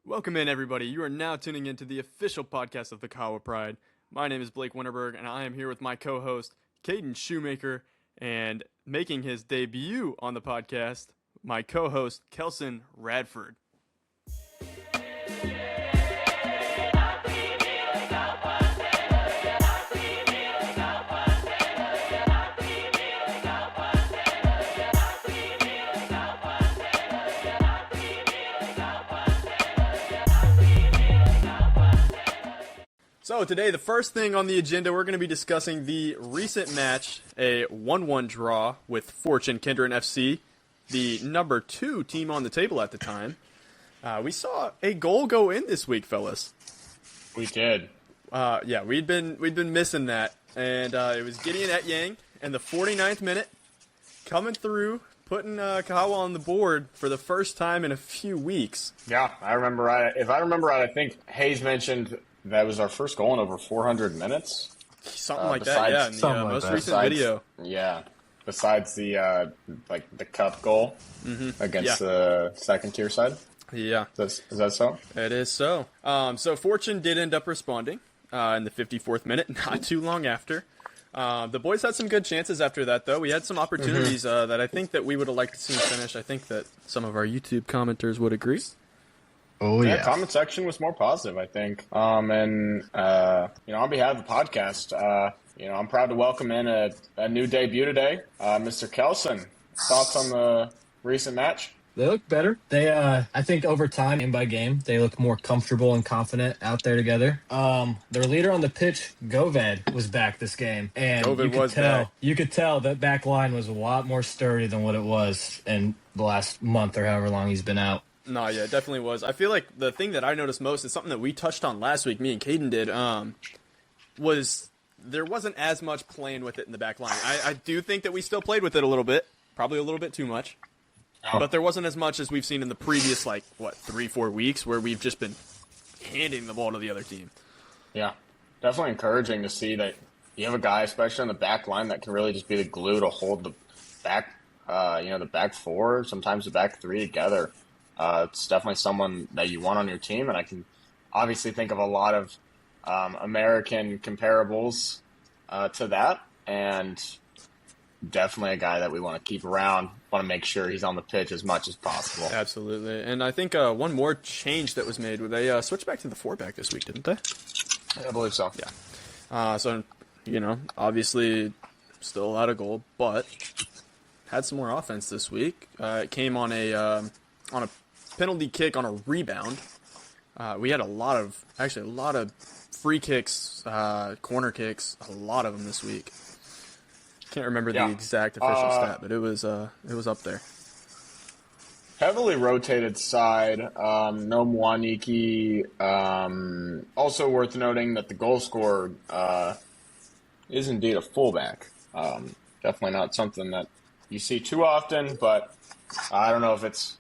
Welcome in, everybody. You are now tuning into the official podcast of the Kahawa Pride. My name is Blake Winterberg, and I am here with my co-host, Caden Shoemaker, and making his debut on the podcast, my co-host, Kelson Radford. So today, the first thing on the agenda, we're going to be discussing the recent match, a 1-1 draw with Fortune Kindred FC, the number 2 team on the table at the time. We saw a goal go in this week, fellas. We did. Yeah, we'd been missing that, and it was Gideon Etyang in the 49th minute, coming through, putting Kahawa on the board for the first time in a few weeks. Yeah, I remember right. If I remember right, I think Hayes mentioned that was our first goal in over 400 minutes. Something like that, yeah, in the most recent video. Yeah, besides the the cup goal against the second tier side. Yeah. Is that so? It is so. So Fortune did end up responding in the 54th minute, not too long after. The boys had some good chances after that, though. We had some opportunities that I think that we would have liked to see finish. I think that some of our YouTube commenters would agree. Oh, yeah. The comment section was more positive, I think. On behalf of the podcast, I'm proud to welcome in a new debut today, Mr. Kelson. Thoughts on the recent match? They look better. They, I think over time, game by game, they look more comfortable and confident out there together. Their leader on the pitch, Goved, was back this game. And you could tell that back line was a lot more sturdy than what it was in the last month or however long he's been out. No, yeah, it definitely was. I feel like the thing that I noticed most is something that we touched on last week, me and Caden did, was there wasn't as much playing with it in the back line. I do think that we still played with it a little bit, probably a little bit too much, but there wasn't as much as we've seen in the previous, 3-4 weeks where we've just been handing the ball to the other team. Yeah, definitely encouraging to see that you have a guy, especially on the back line, that can really just be the glue to hold the back, the back four, sometimes the back three together. It's definitely someone that you want on your team, and I can obviously think of a lot of American comparables to that, and definitely a guy that we want to keep around, want to make sure he's on the pitch as much as possible. Absolutely, and I think one more change that was made, they switched back to the 4-back this week, didn't they? I believe so. Yeah. Obviously still a goal, but had some more offense this week. It came on a penalty kick on a rebound. We had a lot of free kicks, corner kicks, a lot of them this week. Can't remember the exact official stat, but it was up there. Heavily rotated side. No Mwaniki. Also worth noting that the goal scorer is indeed a fullback. Definitely not something that you see too often, but I don't know if that's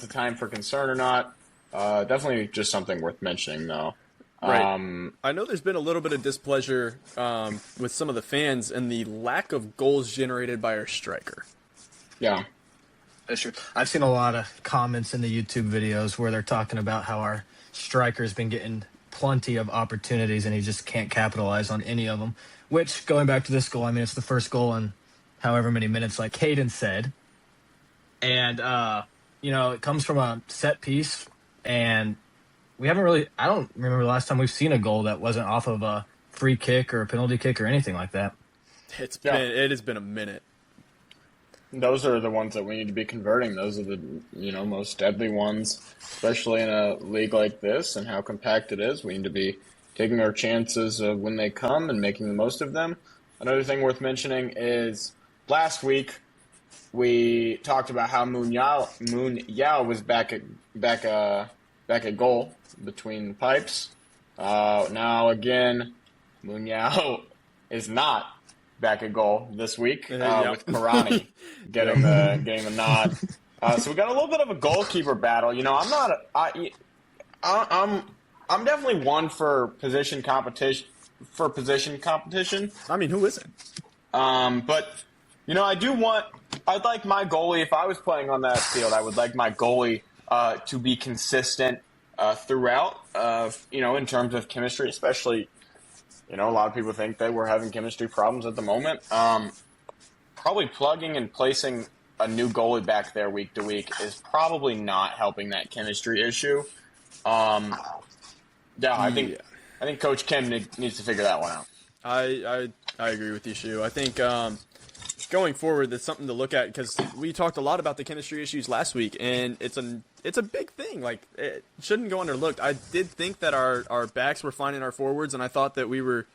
a time for concern or not. Definitely just something worth mentioning, though. Right. I know there's been a little bit of displeasure with some of the fans and the lack of goals generated by our striker. Yeah. That's true. I've seen a lot of comments in the YouTube videos where they're talking about how our striker's been getting plenty of opportunities and he just can't capitalize on any of them. Which, going back to this goal, I mean, it's the first goal in however many minutes, like Caden said. And, it comes from a set piece, and we haven't really – I don't remember the last time we've seen a goal that wasn't off of a free kick or a penalty kick or anything like that. It has been a minute. Those are the ones that we need to be converting. Those are the, most deadly ones, especially in a league like this and how compact it is. We need to be taking our chances when they come and making the most of them. Another thing worth mentioning is last week – we talked about how Moon Yao was back at goal between the pipes. Now again, Moon Yao is not back at goal this week with Karani getting the nod. So we got a little bit of a goalkeeper battle. I'm definitely one for position competition. I mean, who isn't? But I'd like my goalie, if I was playing on that field, I would like my goalie to be consistent throughout, in terms of chemistry, especially, a lot of people think that we're having chemistry problems at the moment. Probably plugging and placing a new goalie back there week to week is probably not helping that chemistry issue. I think Coach Kim needs to figure that one out. I agree with you, Shu. I think going forward, that's something to look at because we talked a lot about the chemistry issues last week, and it's a big thing. Like, it shouldn't go underlooked. I did think that our backs were finding our forwards, and I thought that we were,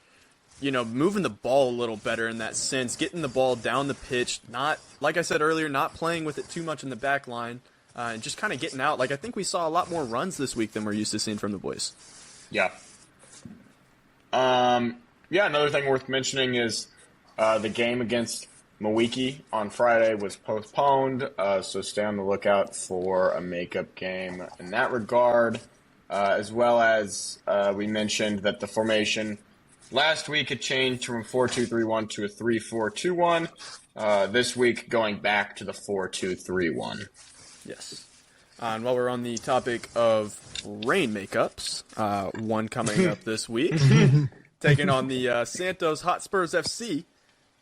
moving the ball a little better in that sense, getting the ball down the pitch, not, like I said earlier, not playing with it too much in the back line, and just kind of getting out. Like, I think we saw a lot more runs this week than we're used to seeing from the boys. Yeah. Another thing worth mentioning is the game against Mawiki on Friday was postponed, so stay on the lookout for a makeup game in that regard, as well as we mentioned that the formation last week had changed from a 4-2-3-1 to a 3-4-2-1, this week going back to the 4-2-3-1. Yes. And while we're on the topic of rain makeups, one coming up this week, taking on the Santos Hotspurs FC.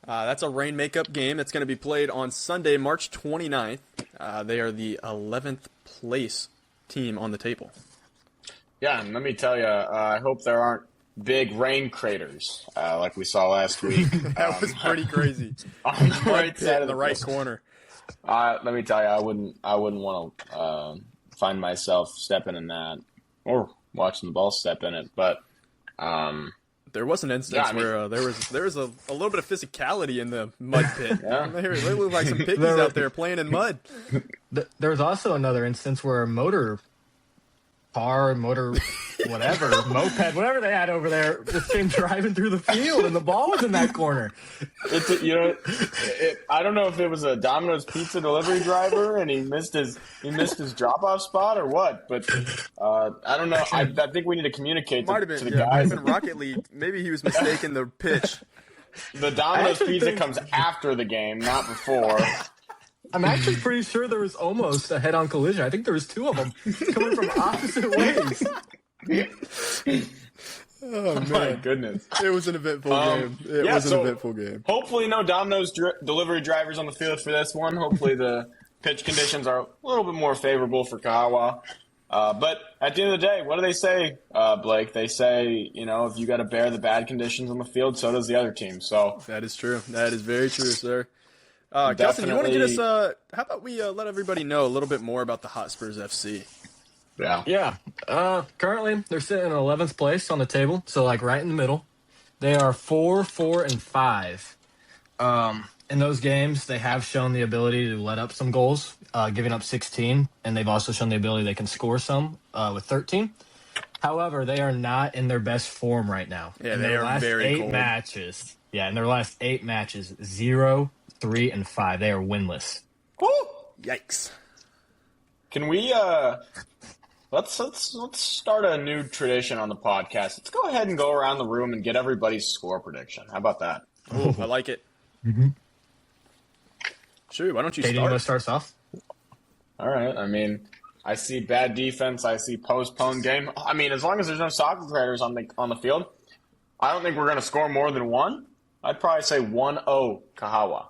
That's a rain makeup game. It's going to be played on Sunday, March 29th. They are the 11th place team on the table. Yeah, and let me tell you, I hope there aren't big rain craters like we saw last week. That was pretty crazy. On the right side in the right corner. Let me tell you, I wouldn't want to find myself stepping in that or watching the ball step in it. But there was an instance where there was a little bit of physicality in the mud pit. Yeah. They look like some piggies out there playing in mud. There was also another instance where a motor whatever, moped, whatever they had over there, just came driving through the field, and the ball was in that corner. I don't know if it was a Domino's pizza delivery driver and he missed his drop off spot or what, but I don't know. I think we need to communicate to the guys. Might have been Rocket League. Maybe he was mistaken the pitch. The Domino's pizza comes after the game, not before. I'm actually pretty sure there was almost a head-on collision. I think there was two of them coming from opposite ways. Oh, man. My goodness. It was an eventful game. It was an eventful game. Hopefully no Domino's delivery drivers on the field for this one. Hopefully the pitch conditions are a little bit more favorable for Kahawa. But at the end of the day, what do they say, Blake? They say, if you got to bear the bad conditions on the field, so does the other team. So that is true. That is very true, sir. Kelson, you want to get us, how about we let everybody know a little bit more about the Hotspurs FC? Yeah. Currently, they're sitting in 11th place on the table, so right in the middle. They are 4-4-5. In those games, they have shown the ability to let up some goals, giving up 16, and they've also shown the ability they can score some with 13. However, they are not in their best form right now. Yeah, they are very cold. In their last 8 matches, 0-3-5. They are winless. Woo! Yikes. Can we let's start a new tradition on the podcast. Let's go ahead and go around the room and get everybody's score prediction. How about that? Oh, I like it. Mm-hmm. Sure, why don't you Katie, start? you want to start us off? All right. I mean, I see bad defense. I see postponed game. I mean, as long as there's no soccer players on the field, I don't think we're going to score more than one. I'd probably say 1-0 Kahawa.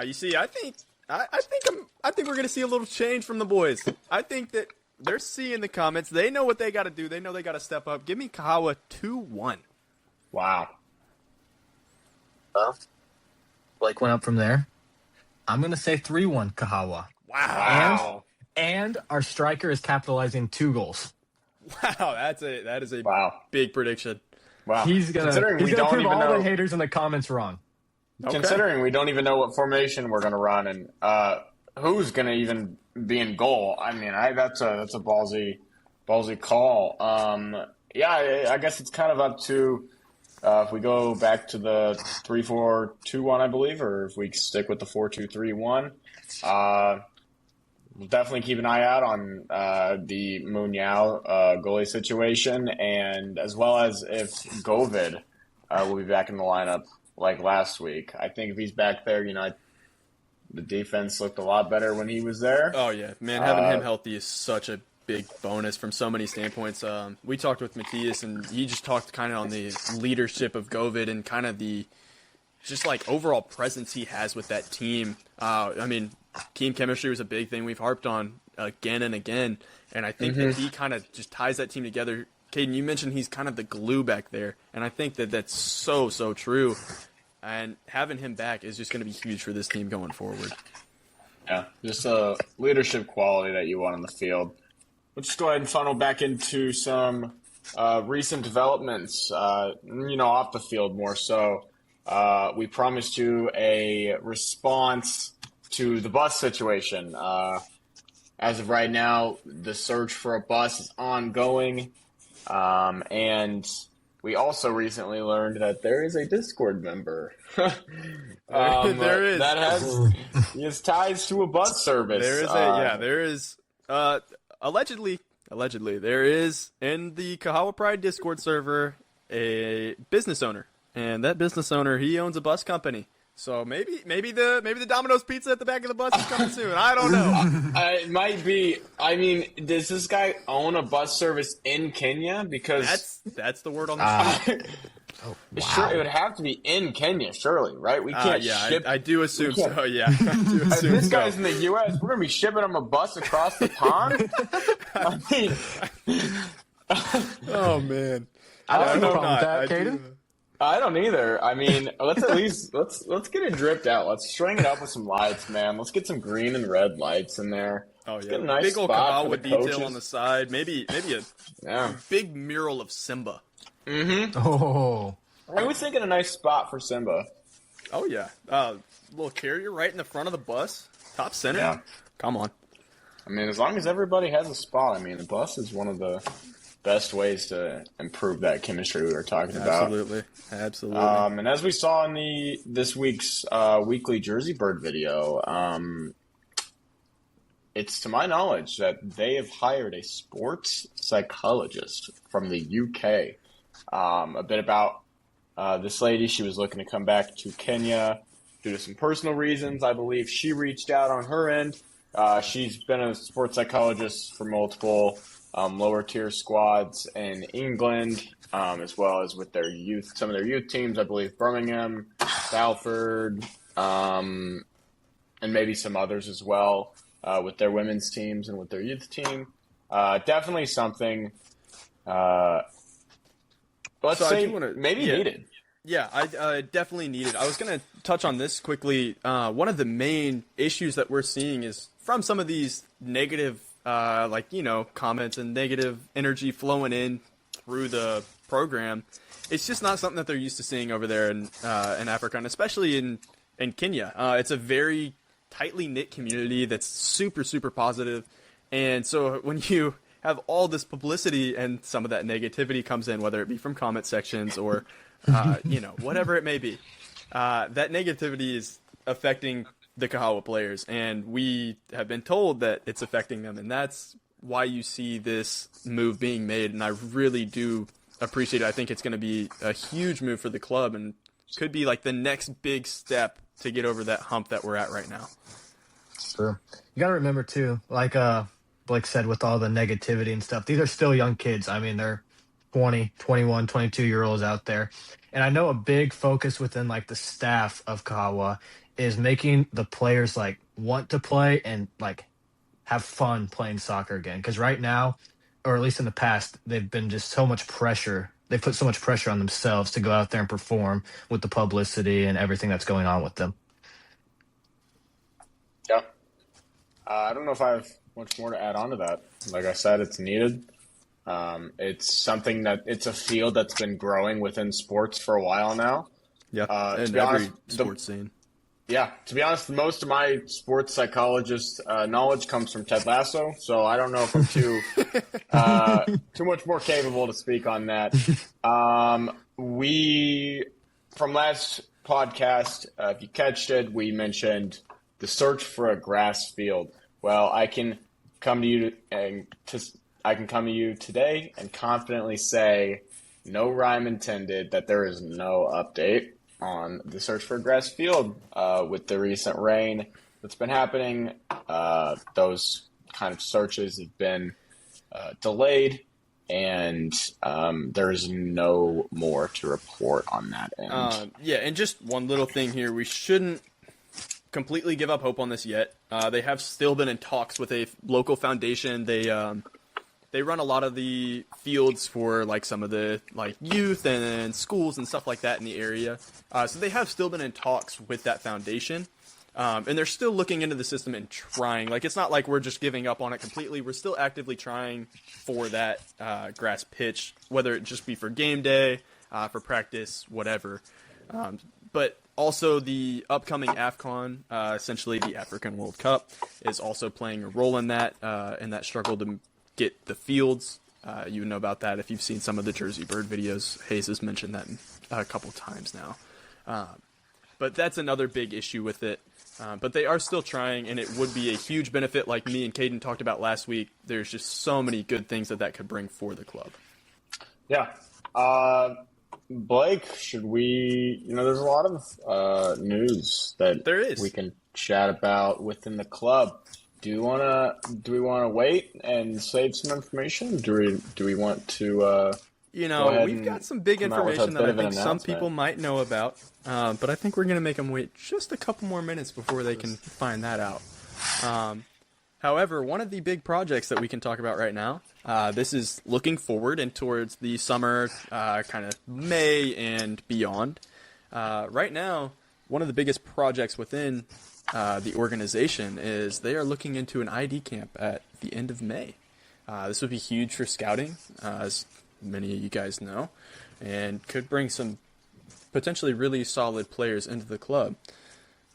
You see, I think we're going to see a little change from the boys. I think that they're seeing the comments. They know what they got to do. They know they got to step up. Give me Kahawa 2-1. Wow. Blake went up from there. I'm going to say 3-1 Kahawa. Wow. And our striker is capitalizing 2 goals. Wow, that is a big prediction. Wow. He's going to prove all the haters in the comments wrong. Okay. Considering we don't even know what formation we're going to run and who's going to even be in goal. I mean, that's a ballsy call. I guess it's kind of up to if we go back to the 3-4-2-1, I believe, or if we stick with the 4-2-3-1. We'll definitely keep an eye out on the Munyao goalie situation, and as well as if Govid will be back in the lineup like last week. I think if he's back there, the defense looked a lot better when he was there. Oh, yeah. Man, having him healthy is such a big bonus from so many standpoints. We talked with Matthias, and he just talked kind of on the leadership of Govid and kind of the just like overall presence he has with that team. I mean, team chemistry was a big thing we've harped on again and again, and I think that he kind of just ties that team together. Caden, you mentioned he's kind of the glue back there, and I think that that's so true. And having him back is just going to be huge for this team going forward. Yeah, just a leadership quality that you want on the field. Let's just go ahead and funnel back into some recent developments, off the field more so. We promised you a response to the bus situation. As of right now, the search for a bus is ongoing. And we also recently learned that there is a Discord member. There is. That has ties to a bus service. There is allegedly there is in the Kahawa Pride Discord server a business owner, and that business owner, he owns a bus company. So maybe the Domino's pizza at the back of the bus is coming soon. I don't know. It might be. I mean, does this guy own a bus service in Kenya? Because that's the word on the street. Wow. Sure, it would have to be in Kenya, surely, right? We can't ship. I do assume so. Yeah, I do If assume this so. guy's in the U.S., we're gonna be shipping him a bus across the pond. I mean, Oh man, I don't know. problem with that, Caden. I don't either. I mean, let's at least let's get it dripped out. Let's string it up with some lights, man. Let's get some green and red lights in there. Oh Let's yeah, get a nice big old spot for Kahawa the detail coaches. on the side. Maybe a big mural of Simba. Oh, I was thinking a nice spot for Simba. Oh yeah, little carrier right in the front of the bus, top center. Yeah. Come on. I mean, as long as everybody has a spot. I mean, the bus is one of the best ways to improve that chemistry we were talking about. Absolutely. And as we saw in this week's weekly Jersey Bird video, it's to my knowledge that they have hired a sports psychologist from the UK. A bit about this lady. She was looking to come back to Kenya due to some personal reasons. I believe she reached out on her end. She's been a sports psychologist for multiple lower tier squads in England, as well as with their youth, some of their youth teams. I believe Birmingham, Salford, and maybe some others as well, with their women's teams and with their youth team. Definitely something. Let's say needed. Yeah, I definitely need it. I was going to touch on this quickly. One of the main issues that we're seeing is from some of these negative, comments and negative energy flowing in through the program. It's just not something that they're used to seeing over there in Africa, and especially in Kenya. It's a very tightly knit community that's super, super positive. And so when you have all this publicity and some of that negativity comes in, whether it be from comment sections or whatever it may be, that negativity is affecting the Kahawa players, and we have been told that it's affecting them, and that's why you see this move being made, and I really do appreciate it. I think it's going to be a huge move for the club, and could be like the next big step to get over that hump that we're at right now. sure. You got to remember too, like Blake said, with all the negativity and stuff, these are still young kids. I mean, they're 20, 21, 22-year-olds out there. And I know a big focus within like the staff of Kahawa is making the players like want to play and like have fun playing soccer again. Because right now, or at least in the past, they've been just so much pressure. They put so much pressure on themselves to go out there and perform with the publicity and everything that's going on with them. Yeah. I don't know if I have much more to add on to that. Like I said, it's needed. It's something it's a field that's been growing within sports for a while now. Yeah, To in be every honest, sports scene. Yeah, to be honest, most of my sports psychologist knowledge comes from Ted Lasso, so I don't know if I'm too much more capable to speak on that. From last podcast, if you catched it, we mentioned the search for a grass field. Well, I can come to you today and confidently say, no rhyme intended, that there is no update on the search for a grass field with the recent rain that's been happening. Those kind of searches have been delayed, and there's no more to report on that end. Yeah, and just one little thing here. We shouldn't completely give up hope on this yet. They have still been in talks with a local foundation. They run a lot of the fields for like some of the like youth and schools and stuff like that in the area. So they have still been in talks with that foundation. And they're still looking into the system and trying. Like, it's not like we're just giving up on it completely. We're still actively trying for that grass pitch, whether it just be for game day, for practice, whatever. But also the upcoming AFCON, essentially the African World Cup, is also playing a role in that struggle to get the fields. You know about that if you've seen some of the Jersey Bird videos. Hayes has mentioned that a couple times now. But that's another big issue with it. But they are still trying, and it would be a huge benefit, like me and Caden talked about last week. There's just so many good things that could bring for the club. Yeah. Blake, should we, there's a lot of news that there is. We can chat about within the club. Do we want to wait and save some information? Do we want to we've got some big information that I think some people might know about, but I think we're going to make them wait just a couple more minutes before they can find that out. However, one of the big projects that we can talk about right now, this is looking forward and towards the summer, kind of May and beyond. Right now, one of the biggest projects within the organization is they are looking into an ID camp at the end of May. This would be huge for scouting, as many of you guys know, and could bring some potentially really solid players into the club.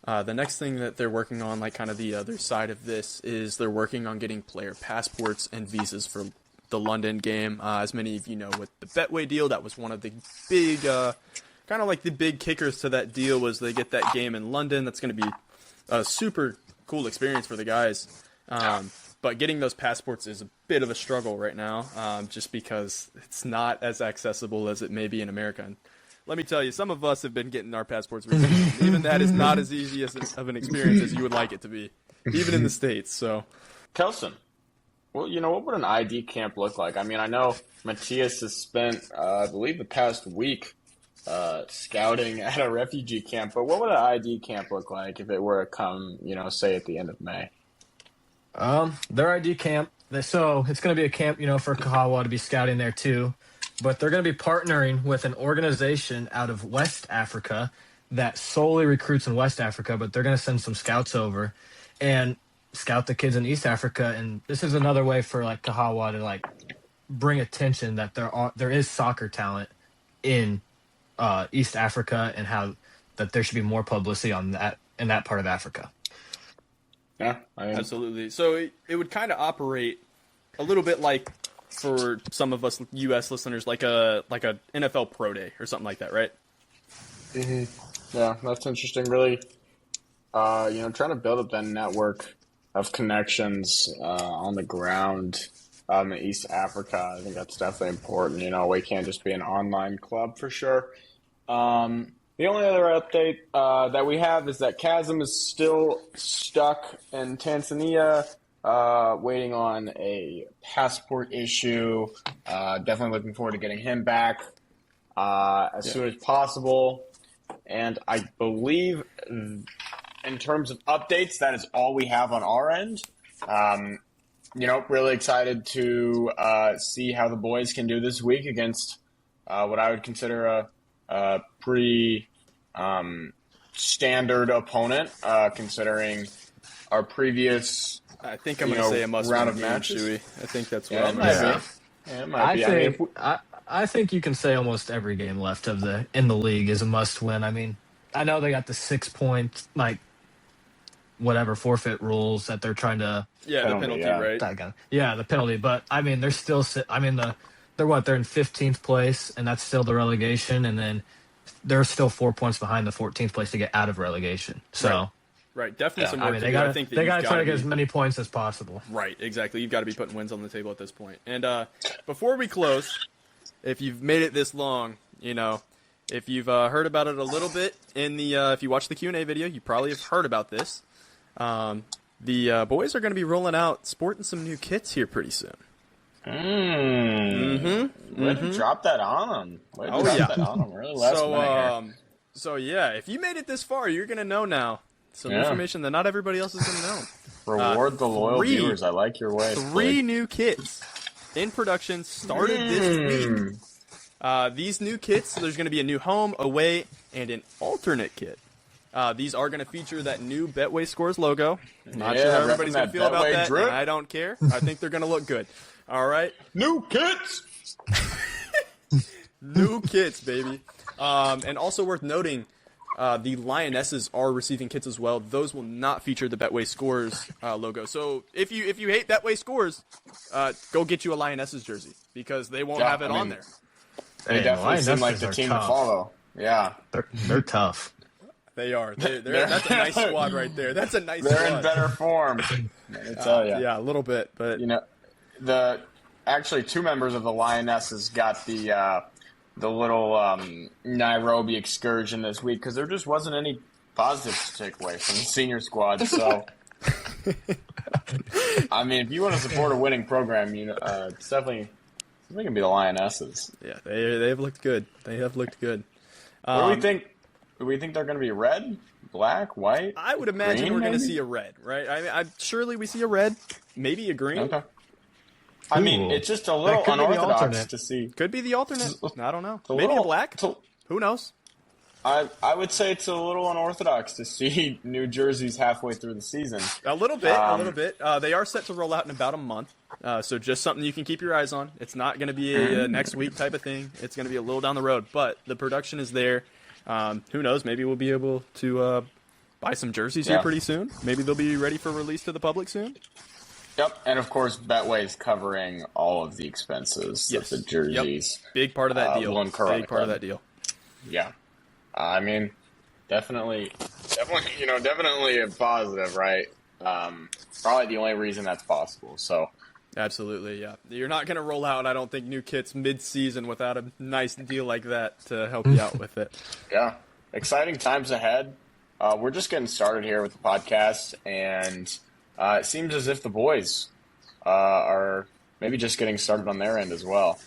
The next thing that they're working on, like kind of the other side of this, is they're working on getting player passports and visas for the London game. As many of you know, with the Betway deal, that was one of the big, kind of like the big kickers to that deal was they get that game in London. That's going to be a super cool experience for the guys. But getting those passports is a bit of a struggle right now, just because it's not as accessible as it may be in America. And let me tell you, some of us have been getting our passports recently. Even that is not as easy of an experience as you would like it to be, even in the States. So, Kelson, well, what would an ID camp look like? I mean, I know Matthias has spent, I believe, the past week scouting at a refugee camp. But what would an ID camp look like if it were to come, say at the end of May? Their ID camp. So it's going to be a camp, for Kahawa to be scouting there too. But they're going to be partnering with an organization out of West Africa that solely recruits in West Africa, but they're going to send some scouts over and scout the kids in East Africa. And this is another way for like Kahawa to bring attention that there is soccer talent in East Africa, and how that there should be more publicity on that in that part of Africa. Yeah, absolutely. So it would kind of operate a little bit like, for some of us U.S. listeners, like a NFL Pro Day or something like that, right? Mm-hmm. Yeah, that's interesting. Really, trying to build up that network of connections on the ground in East Africa. I think that's definitely important. We can't just be an online club for sure. The only other update that we have is that Chasm is still stuck in Tanzania, waiting on a passport issue. Definitely looking forward to getting him back as soon as possible. And I believe in terms of updates, that is all we have on our end. Really excited to see how the boys can do this week against what I would consider a pretty standard opponent, considering our previous. I think I'm going to say a must-win of matches. I think that's what I'm going to say. Yeah, it might be. I think you can say almost every game left in the league is a must-win. I mean, I know they got the 6-point forfeit rules that they're trying to. Yeah, the penalty, right? Yeah, the penalty. But I mean, they're still. I mean, they're what? They're in 15th place, and that's still the relegation, and then they're still 4 points behind the 14th place to get out of relegation. So. Right, definitely some work to do. I think they got to try to get as many points as possible. Right, exactly. You've got to be putting wins on the table at this point. And before we close, if you've made it this long, if you've heard about it a little bit in the if you watch the Q&A video, you probably have heard about this. The boys are going to be rolling out, sporting some new kits here pretty soon. Way to drop that on him. Way to drop that on him. Really last minute here. So yeah, if you made it this far, you're gonna know now some information that not everybody else is gonna know. Reward the loyal viewers. I like your way. 3 new kits in production started this week. These new kits, there's going to be a new home, away, and an alternate kit. These are going to feature that new Betway Scores logo. Not sure how everybody's going to feel about that. I don't care. I think they're going to look good. All right. New kits! New kits, baby. And also worth noting, the Lionesses are receiving kits as well. Those will not feature the Betway Scores logo. So if you hate Betway Scores, go get you a Lionesses jersey because they won't have it on there. They definitely seem like the team to follow. Yeah. They're tough. They are. That's a nice squad right there. That's a nice squad. They're in better form. I tell you. Yeah, a little bit. But actually 2 members of the Lionesses got the little Nairobi excursion this week because there just wasn't any positives to take away from the senior squad. So, I mean, if you want to support a winning program, it's definitely going to be the Lionesses. Yeah, they have looked good. They have looked good. What do we think? Do we think they're going to be red, black, white? I would imagine green, we're going to see a red, right? Surely we see a red, maybe a green. Okay. I mean, it's just a little unorthodox to see. Could be the alternate. I don't know. Maybe a black. Who knows? I would say it's a little unorthodox to see new jerseys halfway through the season. A little bit. They are set to roll out in about a month, so just something you can keep your eyes on. It's not going to be a next week type of thing. It's going to be a little down the road, but the production is there. Who knows? Maybe we'll be able to buy some jerseys here pretty soon. Maybe they'll be ready for release to the public soon. Yep, and of course, Betway is covering all of the expenses of the jerseys. Yep. Big part of that deal. Big part of that deal. Yeah. I mean, definitely a positive, right? Probably the only reason that's possible. So, absolutely, yeah. You're not going to roll out, I don't think, new kits mid-season without a nice deal like that to help you out with it. Yeah, exciting times ahead. We're just getting started here with the podcast, and it seems as if the boys are maybe just getting started on their end as well.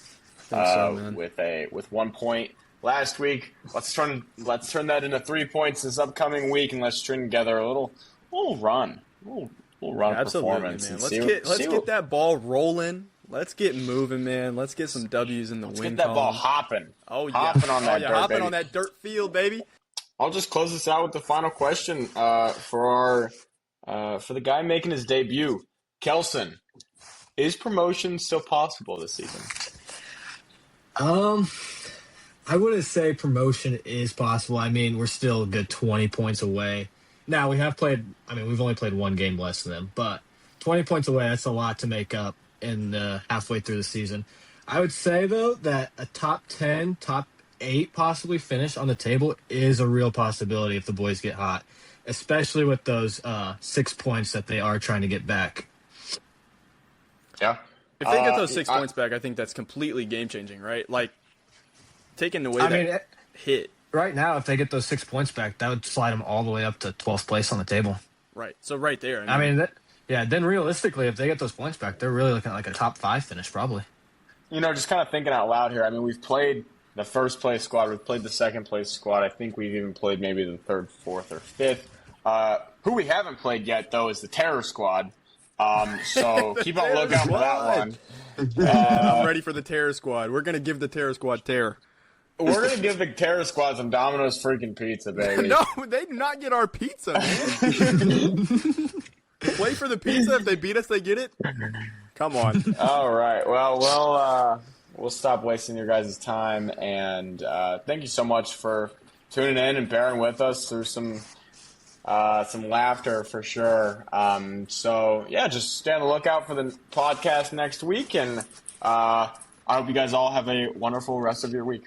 With 1 point last week. Let's turn that into 3 points this upcoming week, and let's string together a little run, performance. Man. Let's get that ball rolling. Let's get moving, man. Let's get some W's in the win. Get that ball hopping. Oh yeah, hopping on that dirt, hopping baby. On that dirt field, baby. I'll just close this out with the final question for the guy making his debut, Kelson. Is promotion still possible this season? I wouldn't say promotion is possible. I mean, we're still a good 20 points away. Now, we've only played 1 game less than them, but 20 points away, that's a lot to make up in halfway through the season. I would say, though, that a top 10, top 8 possibly finish on the table is a real possibility if the boys get hot, especially with those 6 points that they are trying to get back. Yeah. If they get those 6 points back, I think that's completely game-changing, right? Like, taking away hit. Right now, if they get those 6 points back, that would slide them all the way up to 12th place on the table. Right. So right there. Then realistically, if they get those points back, they're really looking at like a top 5 finish probably. Just kind of thinking out loud here. I mean, we've played the first place squad. We've played the second place squad. I think we've even played maybe the third, fourth, or fifth. Who we haven't played yet, though, is the terror squad. So keep on lookout for that one. I'm ready for the terror squad. We're going to give the terror squad terror. We're going to give the terror squad some Domino's freaking pizza, baby. No, they do not get our pizza, man. Play for the pizza. If they beat us, they get it. Come on. All right. Well, we'll stop wasting your guys' time. And thank you so much for tuning in and bearing with us through some laughter for sure. Just stay on the lookout for the podcast next week. And I hope you guys all have a wonderful rest of your week.